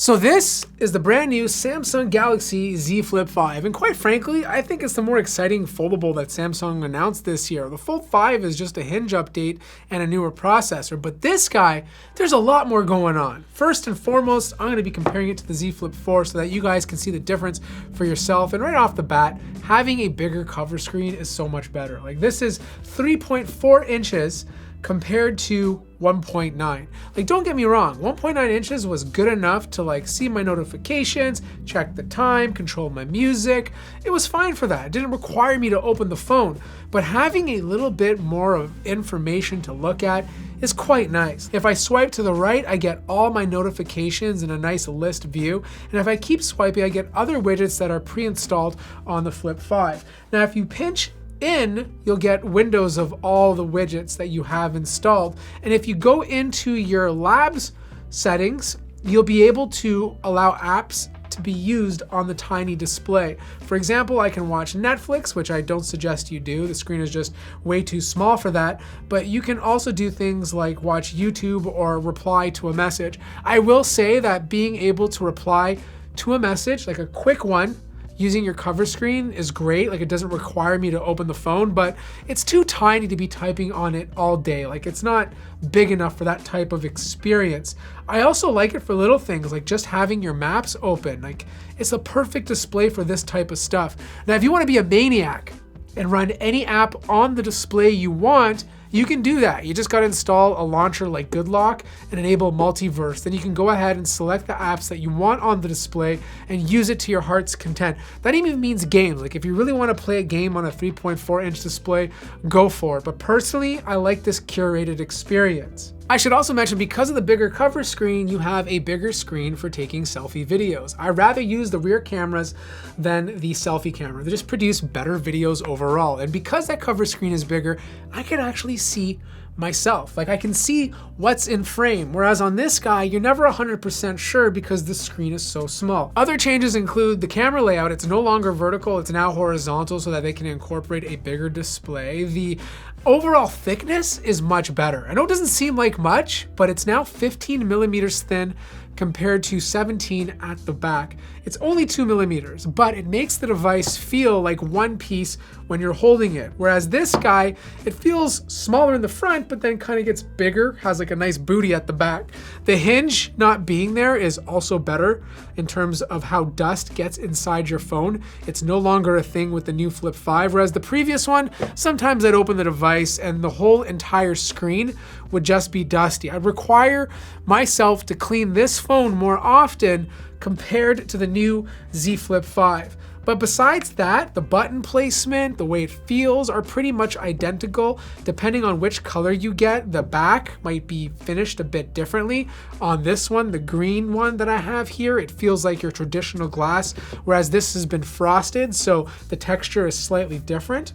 So this is the brand new Samsung Galaxy Z Flip 5, and quite frankly, I think it's the more exciting foldable that Samsung announced this year. The Fold 5 is just a hinge update and a newer processor, but this guy, there's a lot more going on. First and foremost, I'm going to be comparing it to the Z Flip 4 so that you guys can see the difference for yourself, and right off the bat, having a bigger cover screen is so much better. Like, this is 3.4 inches compared to 1.9. Like, don't get me wrong, 1.9 inches was good enough to like see my notifications, check the time, control my music. It was fine for that. It didn't require me to open the phone, but having a little bit more of information to look at is quite nice. If I swipe to the right, I get all my notifications in a nice list view, and if I keep swiping, I get other widgets that are pre-installed on the Flip 5. Now, if you pinch in, you'll get windows of all the widgets that you have installed. And if you go into your labs settings, you'll be able to allow apps to be used on the tiny display. For example, I can watch Netflix, which I don't suggest you do. The screen is just way too small for that. But you can also do things like watch YouTube or reply to a message. I will say that being able to reply to a message, like a quick one, using your cover screen is great. Like, it doesn't require me to open the phone, but it's too tiny to be typing on it all day. Like, it's not big enough for that type of experience. I also like it for little things, like just having your maps open. Like, it's a perfect display for this type of stuff. Now, if you want to be a maniac and run any app on the display you want, you can do that. You just got to install a launcher like GoodLock and enable Multiverse. Then you can go ahead and select the apps that you want on the display and use it to your heart's content. That even means games. Like, if you really want to play a game on a 3.4-inch display, go for it. But personally, I like this curated experience. I should also mention, because of the bigger cover screen, you have a bigger screen for taking selfie videos. I rather use the rear cameras than the selfie camera. They just produce better videos overall. And because that cover screen is bigger, I can actually see myself. Like, I can see what's in frame, whereas on this guy, you're never 100% sure because the screen is so small. Other changes include the camera layout. It's no longer vertical, it's now horizontal so that they can incorporate a bigger display. The overall thickness is much better. I know it doesn't seem like much, but it's now 15 millimeters thin compared to 17 at the back. It's only 2 millimeters, but it makes the device feel like one piece when you're holding it. Whereas this guy, it feels smaller in the front, but then kind of gets bigger, has like a nice booty at the back. The hinge not being there is also better in terms of how dust gets inside your phone. It's no longer a thing with the new Flip 5, whereas the previous one, sometimes I'd open the device and the whole entire screen would just be dusty. I'd require myself to clean this phone more often compared to the new Z Flip 5. But besides that, the button placement, the way it feels are pretty much identical. Depending on which color you get, the back might be finished a bit differently. On this one, the green one that I have here, it feels like your traditional glass, whereas this has been frosted, so the texture is slightly different.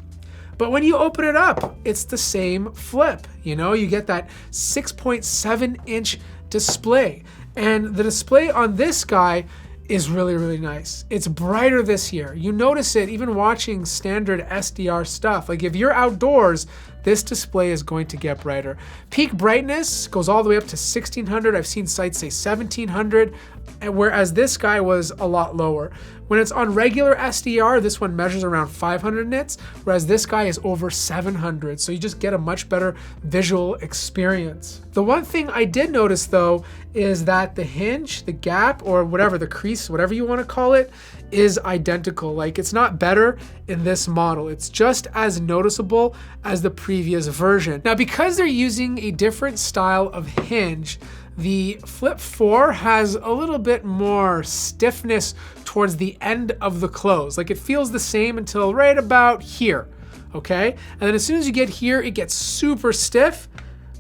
But when you open it up, it's the same flip. You know, you get that 6.7-inch display. And the display on this guy is really, really nice. It's brighter this year. You notice it even watching standard SDR stuff. Like, if you're outdoors, this display is going to get brighter. Peak brightness goes all the way up to 1600. I've seen sites say 1700, whereas this guy was a lot lower. When it's on regular SDR, this one measures around 500 nits, whereas this guy is over 700. So you just get a much better visual experience. The one thing I did notice though is that the hinge, the gap, or whatever, the crease, whatever you want to call it, is identical. Like, it's not better in this model. It's just as noticeable as the previous version. Now, because they're using a different style of hinge, the Flip 4 has a little bit more stiffness towards the end of the close. Like, it feels the same until right about here, okay? And then as soon as you get here, it gets super stiff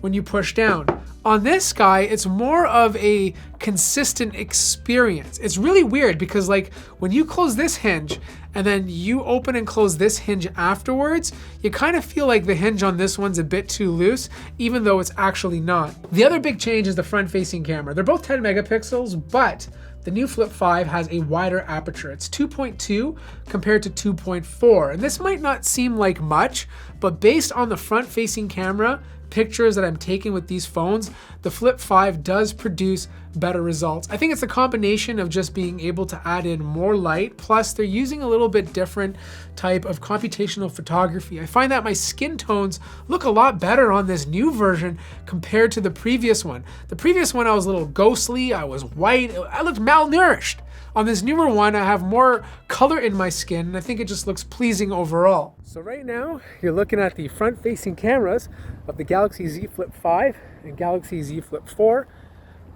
when you push down. On this guy, it's more of a consistent experience. It's really weird because, like, when you close this hinge and then you open and close this hinge afterwards, you kind of feel like the hinge on this one's a bit too loose, even though it's actually not. The other big change is the front-facing camera. They're both 10 megapixels, but the new Flip 5 has a wider aperture. It's 2.2 compared to 2.4. And this might not seem like much, but based on the front-facing camera pictures that I'm taking with these phones, the Flip 5 does produce better results. I think it's a combination of just being able to add in more light, plus they're using a little bit different type of computational photography. I find that my skin tones look a lot better on this new version compared to the previous one. The previous one I was a little ghostly, I was white, I looked malnourished. On this newer one, I have more color in my skin, and I think it just looks pleasing overall. So right now, you're looking at the front-facing cameras of the Galaxy Z Flip 5 and Galaxy Z Flip 4.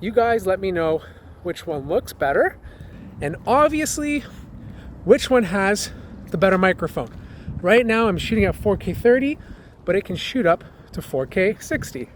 You guys let me know which one looks better, and obviously, which one has the better microphone. Right now, I'm shooting at 4K 30, but it can shoot up to 4K 60.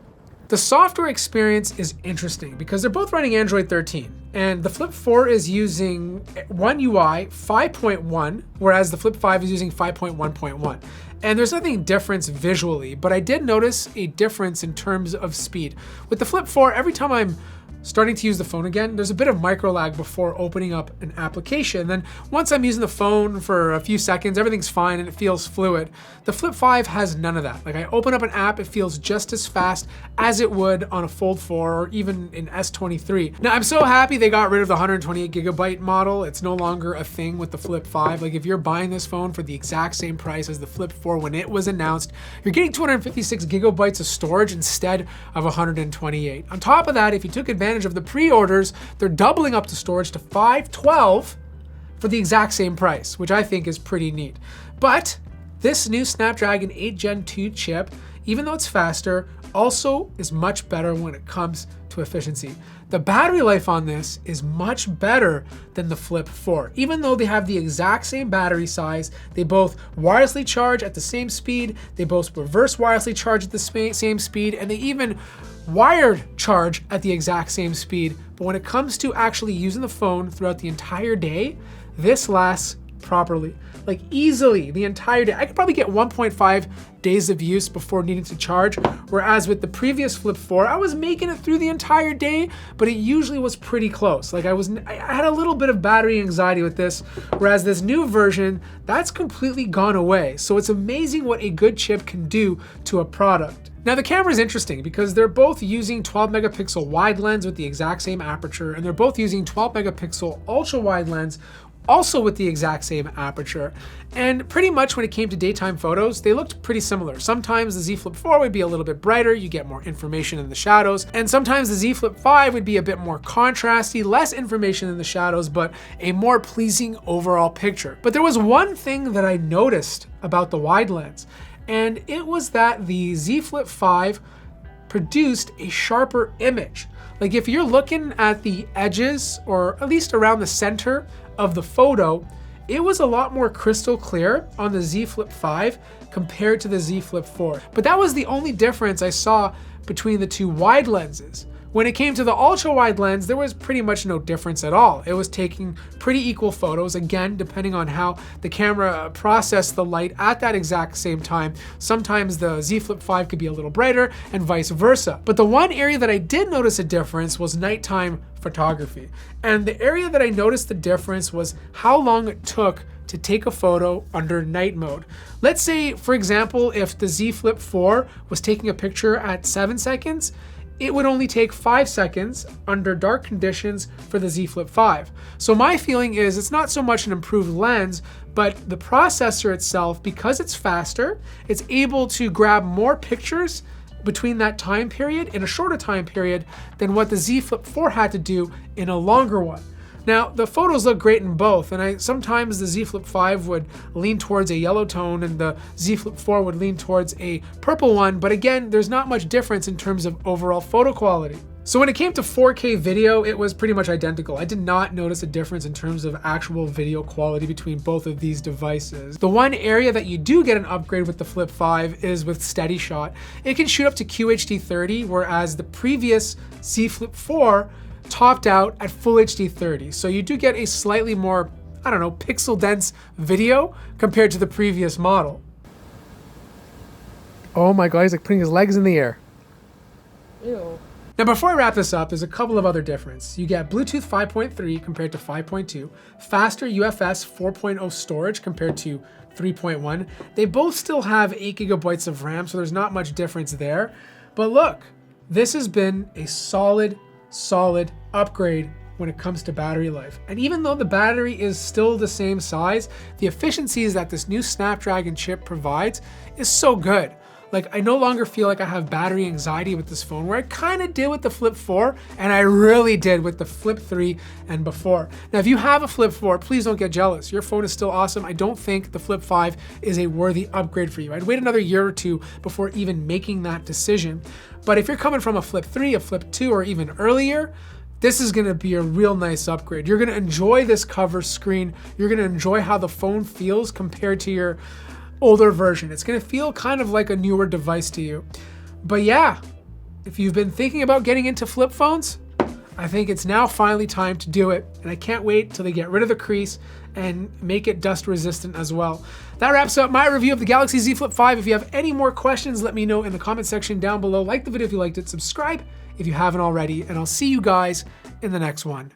The software experience is interesting because they're both running Android 13, and the Flip 4 is using One UI 5.1, whereas the Flip 5 is using 5.1.1. And there's nothing difference visually, but I did notice a difference in terms of speed. With the Flip 4, every time I'm starting to use the phone again, there's a bit of micro lag before opening up an application. Then once I'm using the phone for a few seconds, everything's fine and it feels fluid. The Flip 5 has none of that. Like I open up an app, it feels just as fast as it would on a Fold 4 or even in S23. Now I'm so happy they got rid of the 128 gigabyte model. It's no longer a thing with the Flip 5. Like if you're buying this phone for the exact same price as the Flip 4 when it was announced, you're getting 256 gigabytes of storage instead of 128. On top of that, if you took advantage of the pre-orders, they're doubling up the storage to 512 for the exact same price, which I think is pretty neat. But this new Snapdragon 8 Gen 2 chip, even though it's faster, also is much better when it comes to efficiency. The battery life on this is much better than the Flip 4. Even though they have the exact same battery size, they both wirelessly charge at the same speed, they both reverse wirelessly charge at the same speed, and they even wired charge at the exact same speed. But when it comes to actually using the phone throughout the entire day, this lasts properly. Like easily the entire day. I could probably get 1.5 days of use before needing to charge, whereas with the previous Flip 4, I was making it through the entire day, but it usually was pretty close. Like I had a little bit of battery anxiety with this, whereas this new version, that's completely gone away. So it's amazing what a good chip can do to a product. Now the camera is interesting because they're both using 12 megapixel wide lens with the exact same aperture, and they're both using 12 megapixel ultra wide lens also with the exact same aperture. And pretty much when it came to daytime photos, they looked pretty similar. Sometimes the Z Flip 4 would be a little bit brighter, you get more information in the shadows, and sometimes the Z Flip 5 would be a bit more contrasty, less information in the shadows, but a more pleasing overall picture. But there was one thing that I noticed about the wide lens, and it was that the Z Flip 5 produced a sharper image. Like if you're looking at the edges, or at least around the center of the photo, it was a lot more crystal clear on the Z Flip 5 compared to the Z Flip 4. But that was the only difference I saw between the two wide lenses. When it came to the ultra wide lens, there was pretty much no difference at all. It was taking pretty equal photos, again, depending on how the camera processed the light at that exact same time. Sometimes the Z Flip 5 could be a little brighter and vice versa. But the one area that I did notice a difference was nighttime photography. And the area that I noticed the difference was how long it took to take a photo under night mode. Let's say, for example, if the Z Flip 4 was taking a picture at 7 seconds, it would only take 5 seconds under dark conditions for the Z Flip 5. So my feeling is it's not so much an improved lens, but the processor itself, because it's faster, it's able to grab more pictures between that time period in a shorter time period than what the Z Flip 4 had to do in a longer one. Now, the photos look great in both, and sometimes the Z Flip 5 would lean towards a yellow tone and the Z Flip 4 would lean towards a purple one, but again, there's not much difference in terms of overall photo quality. So when it came to 4K video, it was pretty much identical. I did not notice a difference in terms of actual video quality between both of these devices. The one area that you do get an upgrade with the Flip 5 is with Steady Shot. It can shoot up to QHD 30, whereas the previous Z Flip 4 topped out at Full HD 30. So you do get a slightly more, I don't know, pixel dense video compared to the previous model. Oh my God, he's like putting his legs in the air. Ew. Now before I wrap this up, there's a couple of other differences. You get Bluetooth 5.3 compared to 5.2, faster UFS 4.0 storage compared to 3.1. They both still have 8 gigabytes of RAM, so there's not much difference there. But look, this has been a solid upgrade when it comes to battery life. And even though the battery is still the same size, the efficiencies that this new Snapdragon chip provides is so good. Like, I no longer feel like I have battery anxiety with this phone, where I kind of did with the Flip 4, and I really did with the Flip 3 and before. Now, if you have a Flip 4, please don't get jealous. Your phone is still awesome. I don't think the Flip 5 is a worthy upgrade for you. I'd wait another year or two before even making that decision. But if you're coming from a Flip 3, a Flip 2, or even earlier, this is gonna be a real nice upgrade. You're gonna enjoy this cover screen. You're gonna enjoy how the phone feels compared to your older version. It's gonna feel kind of like a newer device to you. But yeah, if you've been thinking about getting into flip phones, I think it's now finally time to do it. And I can't wait till they get rid of the crease and make it dust resistant as well. That wraps up my review of the Galaxy Z Flip 5. If you have any more questions, let me know in the comment section down below. Like the video if you liked it, subscribe if you haven't already, and I'll see you guys in the next one.